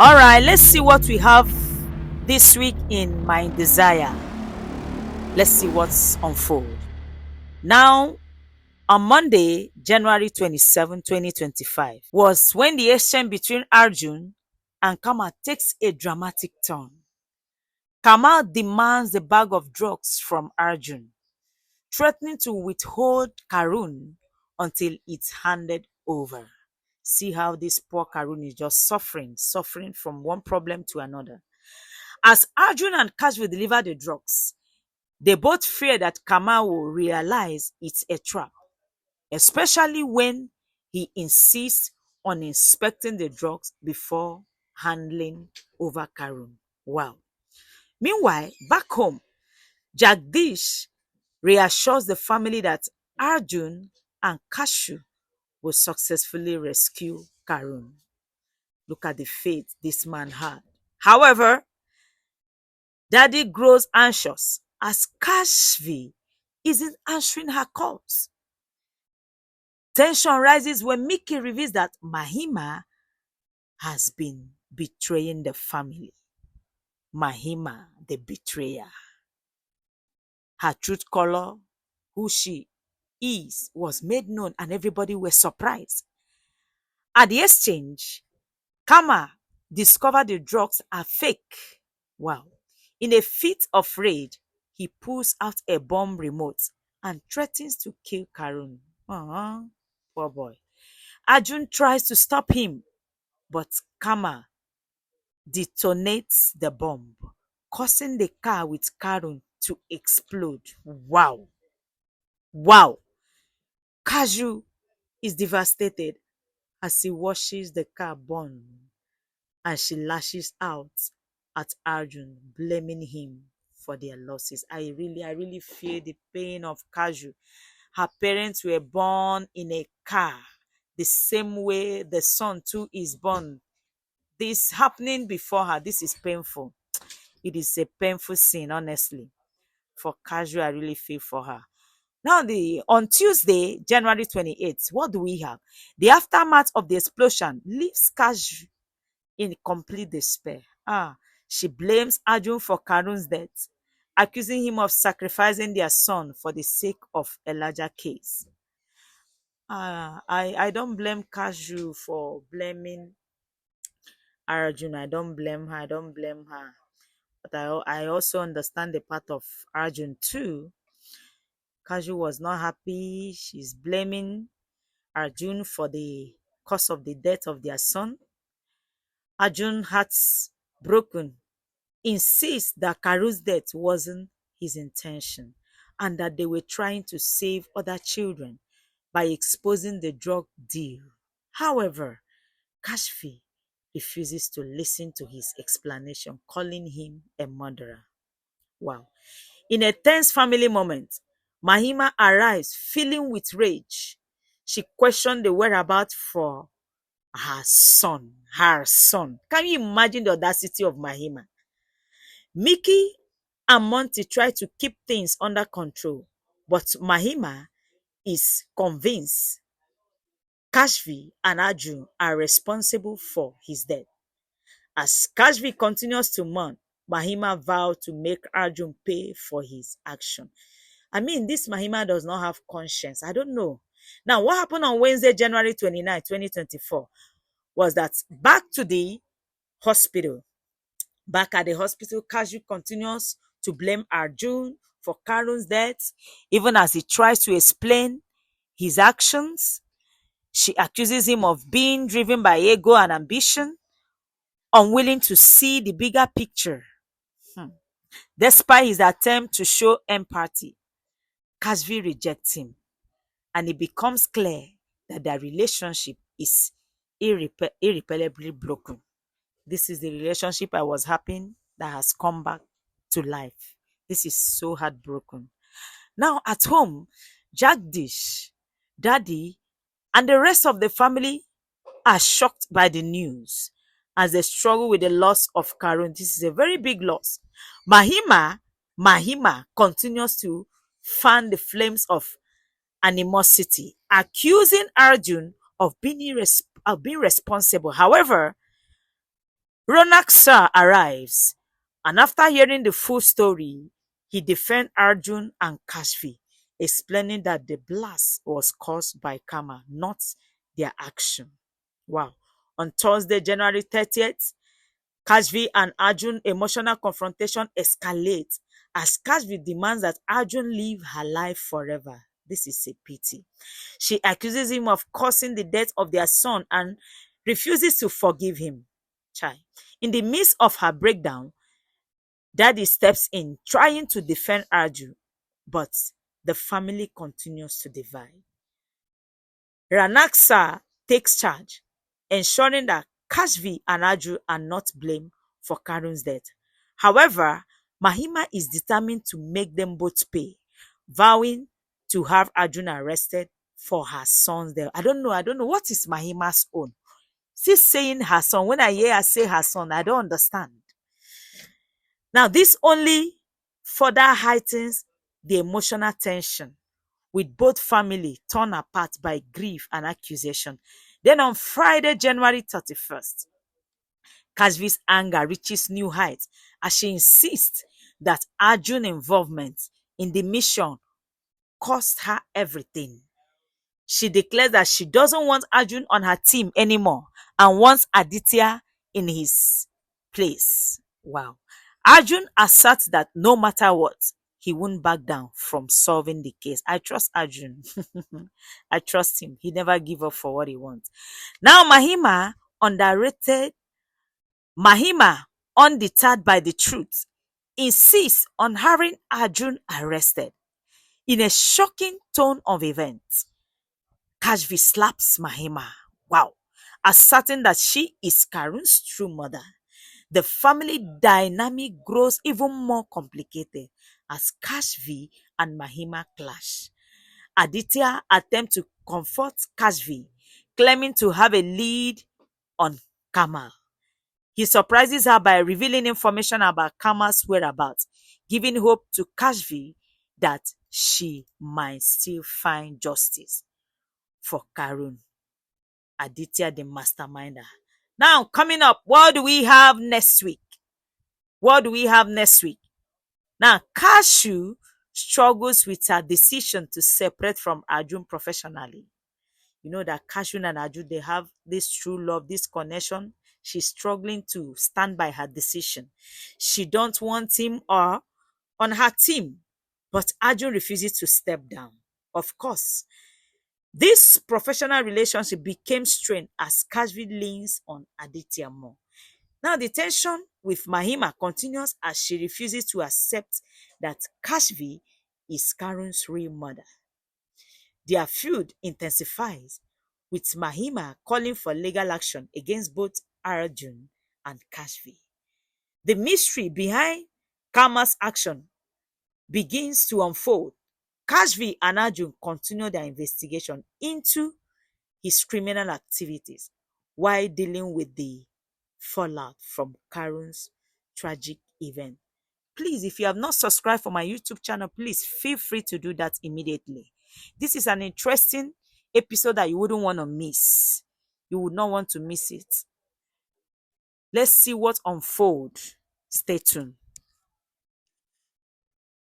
All right, let's see what we have this week in MyDesire. Let's see what's unfold. Now, on Monday, January 27, 2025, was when the exchange between Arjun and Kama takes a dramatic turn. Kamal demands a bag of drugs from Arjun, threatening to withhold Karun until it's handed over. See how this poor Karun is just suffering from one problem to another. As Arjun and Kashvi deliver the drugs, they both fear that Kamal will realize it's a trap, especially when he insists on inspecting the drugs before handing over Karun. Wow. Meanwhile, back home, Jagdish reassures the family that Arjun and Kashu will successfully rescue Karun. Look at the faith this man had. However, Daddy grows anxious as Kashvi isn't answering her calls. Tension rises when Mickey reveals that Mahima has been betraying the family. Mahima, the betrayer. Her truth color, who she is, was made known and everybody was surprised. At the exchange, Kama discovered the drugs are fake. Wow. In a fit of rage, he pulls out a bomb remote and threatens to kill Karun. Poor boy. Arjun tries to stop him, but Kama detonates the bomb, causing the car with Karun to explode. Wow. Wow. Kaju is devastated as he watches the car burn and she lashes out at Arjun, blaming him for their losses. I really feel the pain of Kaju. Her parents were born in a car, the same way the son too is born. This happening before her, this is painful. It is a painful scene, honestly. For Kaju, I really feel for her. Now, on Tuesday, January 28th, what do we have? The aftermath of the explosion leaves Kaju in complete despair. She blames Arjun for Karun's death, accusing him of sacrificing their son for the sake of a larger case. I don't blame Kaju for blaming Arjun. I don't blame her. I don't blame her. But I also understand the part of Arjun too. Kaju was not happy. She's blaming Arjun for the cause of the death of their son. Arjun hearts broken insists that Karu's death wasn't his intention and that they were trying to save other children by exposing the drug deal. However, Kashfi refuses to listen to his explanation, calling him a murderer. Wow. In a tense family moment, Mahima arrives filling with rage. She questioned the whereabouts for her son. Her son. Can you imagine the audacity of Mahima? Mickey and Monty try to keep things under control, but Mahima is convinced Kashvi and Arjun are responsible for his death. As Kashvi continues to mourn, Mahima vowed to make Arjun pay for his action. I mean, this Mahima does not have conscience. I don't know. Now, what happened on Wednesday, January 29, 2024, was that back to the hospital. Back at the hospital, Kaju continues to blame Arjun for Karun's death, even as he tries to explain his actions. She accuses him of being driven by ego and ambition, unwilling to see the bigger picture. Despite his attempt to show empathy, Kashvi rejects him, and it becomes clear that their relationship is irreparably broken. This is the relationship I was having that has come back to life. This is so heartbroken. Now at home, Jagdish, Daddy, and the rest of the family are shocked by the news as they struggle with the loss of Karun. This is a very big loss. Mahima continues to fan the flames of animosity, accusing Arjun of being responsible. However, Ronak Sir arrives, and after hearing the full story, he defends Arjun and Kashvi, explaining that the blast was caused by karma, not their action. Wow. On Thursday, January 30th, Kashvi and Arjun emotional confrontation escalates as Kashvi demands that Arjun live her life forever. This is a pity. She accuses him of causing the death of their son and refuses to forgive him. Chai. In the midst of her breakdown, Daddy steps in, trying to defend Arjun, but the family continues to divide. Ranaksa takes charge, ensuring that Kashvi and Arjun are not blamed for Karun's death. However, Mahima is determined to make them both pay, vowing to have Arjun arrested for her son's death. I don't know. What is Mahima's own? She's saying her son. When I hear her say her son, I don't understand. Now, this only further heightens the emotional tension with both family torn apart by grief and accusation. Then on Friday, January 31st, Kashvi's anger reaches new heights as she insists that Arjun's involvement in the mission cost her everything. She declares that she doesn't want Arjun on her team anymore and wants Aditya in his place. Wow. Arjun asserts that no matter what, he won't back down from solving the case. I trust Arjun. I trust him. He never give up for what he wants. Now underrated Mahima, undeterred by the truth, insists on having Arjun arrested. In a shocking turn of events, Kashvi slaps Mahima. Wow. Asserting that she is Karun's true mother. The family dynamic grows even more complicated as Kashvi and Mahima clash. Aditya attempts to comfort Kashvi, claiming to have a lead on Kamal. He surprises her by revealing information about Kamal's whereabouts, giving hope to Kashvi that she might still find justice for Karun. Aditya, the masterminder. Now, coming up, what do we have next week? What do we have next week? Now, Kashu struggles with her decision to separate from Arjun professionally. You know that Kashu and Arjun, they have this true love, this connection. She's struggling to stand by her decision. She don't want him or on her team, but Arjun refuses to step down. Of course, this professional relationship became strained as Kashvi leans on Aditya more. Now, the tension with Mahima continues as she refuses to accept that Kashvi is Karun's real mother. Their feud intensifies, with Mahima calling for legal action against both Arjun and Kashvi. The mystery behind Karma's action begins to unfold. Kashvi and Arjun continue their investigation into his criminal activities while dealing with the fallout from Karun's tragic event. Please, if you have not subscribed for my YouTube channel, please feel free to do that immediately. This is an interesting episode that you wouldn't want to miss. You would not want to miss it. Let's see what unfolds. Stay tuned.